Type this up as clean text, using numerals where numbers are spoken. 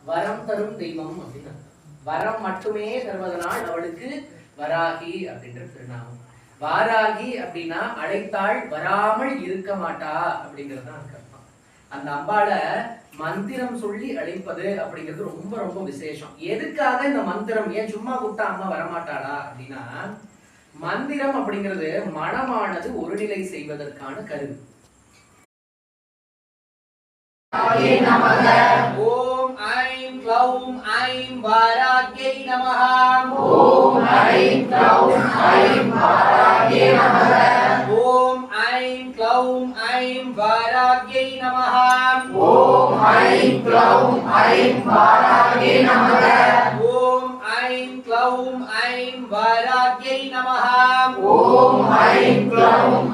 வரம் தரும் தெய்வம் அப்படின்னு. வரம் மட்டுமே தருவதனால் அவளுக்கு வராகி அப்படின்ற திருநாமம். வாராகி அப்படின்னா அழைத்தாள் வராமல் இருக்க மாட்டா அப்படிங்கிறது தான் அர்த்தம். அந்த அம்பாள மந்திரம் சொல்லி அழைப்பது அப்படிங்கிறது ரொம்ப ரொம்ப விசேஷம். எதுக்காக இந்த மந்திரம்? ஏன் சும்மா கூப்பிட்டா அம்மா வரமாட்டாளா அப்படின்னா, மந்திரம் அப்படிங்கிறது மனமானது ஒருநிலை செய்வதற்கான கருவி. ஓம் ஐம் க்ளௌம் ஐம் வாராக்யை நமஹ. ஓம் ஐம் க்ளௌம் ஐம் வாராக்யை நமஹ. ஓம் ஐம் க்ளௌம் ஐம் வாராக்யை நமஹ. ஓம் ஐம் க்ளௌம் ஐம் வாராக்யை நமஹ. ஓம் ஐம் க்ளௌம் ஐம் வாராக்யை நமஹ. ஓம் ஐம் க்ளௌம்